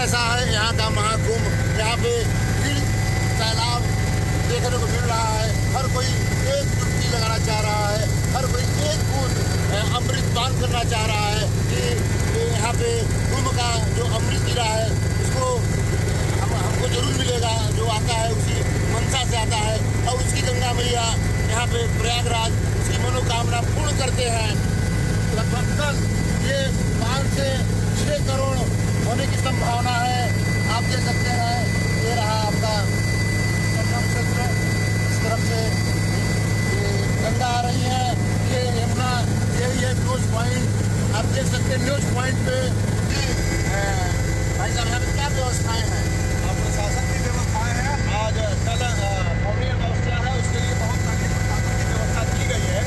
कैसा है यहाँ का महाकुंभ। यहाँ पे सैलाब देखने को मिल रहा है। हर कोई एक डुबकी लगाना चाह रहा है, हर कोई एक बूंद अमृत पान करना चाह रहा है कि यहाँ पे कुंभ का जो अमृत गिरा है उसको हमको जरूर मिलेगा। जो आता है उसी मनसा से आता है और उसकी गंगा मैया यहाँ पे प्रयागराज उसकी मनोकामना पूर्ण करते हैं। लगभग कल ये 5 से 6 करोड़ होने की संभावना है। आप देख सकते हैं ये रहा आपका संगम क्षेत्र, इस तरफ से गंगा आ रही है, ये यमुना, ये न्यूज पॉइंट आप देख सकते हैं। न्यूज पॉइंट पे भाई साहब यहाँ पे क्या व्यवस्थाएं हैं? प्रशासन की व्यवस्थाएं हैं। आज कल पौनी अमावस्या है, उसके लिए बहुत सारी प्रशासन की व्यवस्था की गई है।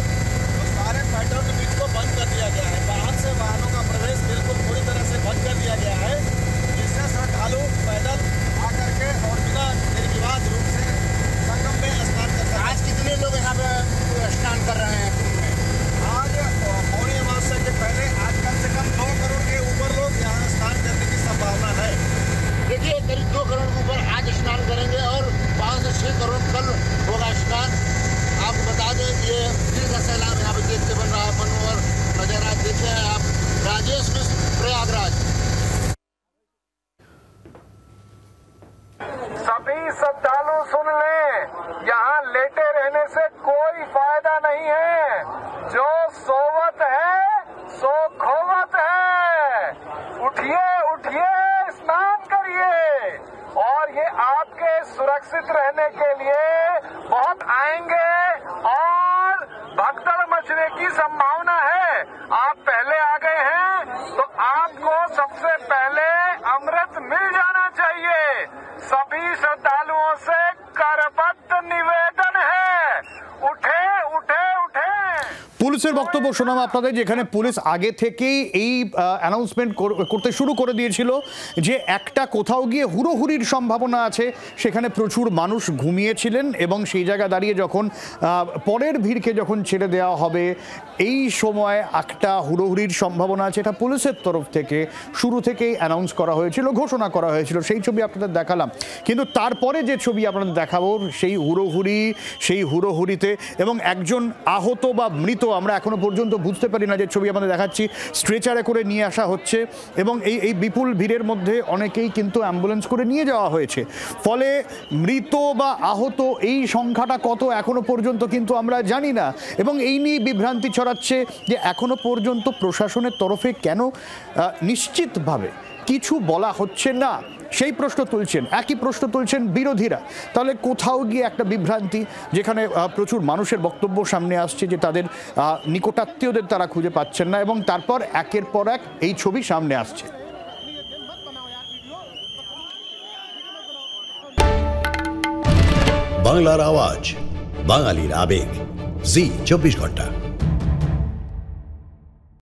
तो सारे पैटर्न बीच को बंद कर दिया गया है। बाहर से वाहनों का प्रवेश बिल्कुल पूरी तरह से बंद कर दिया गया है, जिससे श्रद्धालु पैदल आकर के और बिना निर्विवाद रूप से संगम में स्नान कर सकते हैं। आज कितने लोग यहाँ पे स्नान कर रहे हैं? आज पौनी अमावस्या के पहले आज कम से कम 2 करोड़ के ऊपर लोग यहाँ स्नान करने की संभावना है। देखिए करीब 2 करोड़ के ऊपर आज स्नान करेंगे और 5 से 6 करोड़ कल होगा स्नान। आपको बता दें ये फिर का सैलाब यहाँ पे देखते बन रहा है। मनोहर नजारा देखे हैं आप। राजेश मिश्र, प्रयागराज। सभी श्रद्धालु सुन लें, यहाँ लेटे रहने से कोई फायदा नहीं है। जो सोवत है सो खोवत है। उठिए उठिए, स्नान करिए। और ये आपके सुरक्षित रहने के लिए बहुत आएंगे और भगदड़ मचने की संभावना है। आप पहले आ गए हैं तो आपको सबसे पहले अमृत मिल जाना चाहिए। सभी श्रद्धालुओं से करबद्ध निवेदन है, उठे उठे उठे। পুলিশের বক্তব্য শোনাম আপনাদের, যেখানে পুলিশ আগে থেকেই এই অ্যানাউন্সমেন্ট করতে শুরু করে দিয়েছিল যে একটা কোথাও গিয়ে হুড়োহুড়ির সম্ভাবনা আছে। সেখানে প্রচুর মানুষ ঘুমিয়েছিলেন এবং সেই জায়গা দাঁড়িয়ে যখন পরের ভিড়কে যখন ছেড়ে দেওয়া হবে এই সময় একটা হুড়োহুড়ির সম্ভাবনা আছে, এটা পুলিশের তরফ থেকে শুরু থেকেই অ্যানাউন্স করা হয়েছিল, ঘোষণা করা হয়েছিল। সেই ছবি আপনাদের দেখালাম, কিন্তু তারপরে যে ছবি আপনাদের দেখাবো সেই হুড়োহুড়িতে এবং একজন আহত বা মৃত আমরা এখনো পর্যন্ত বুঝতে পারি না। যে ছবি আমাদের দেখাচ্ছি স্ট্রেচারে করে নিয়ে আসা হচ্ছে এবং এই বিপুল ভিড়ের মধ্যে অনেকেই কিন্তু অ্যাম্বুলেন্স করে নিয়ে যাওয়া হয়েছে। ফলে মৃত বা আহত এই সংখ্যাটা কত এখনো পর্যন্ত কিন্তু আমরা জানি না এবং এই নিয়ে বিভ্রান্তি ছড়াচ্ছে যে এখনো পর্যন্ত প্রশাসনের তরফে কেন নিশ্চিতভাবে কিছু বলা হচ্ছে না, সেই প্রশ্ন তুলছেন। একই প্রশ্ন তুলছেন বিরোধীরা। তাহলে কোথাও গিয়ে একটা বিভ্রান্তি, যেখানে প্রচুর মানুষের বক্তব্য সামনে আসছে যে তাদের নিকটাত্মীয়দের তারা খুঁজে পাচ্ছেন না এবং তারপর একের পর এক এই ছবি সামনে আসছে। বাংলার আওয়াজ, বাঙালির আবেগ, জি 24 ঘন্টা।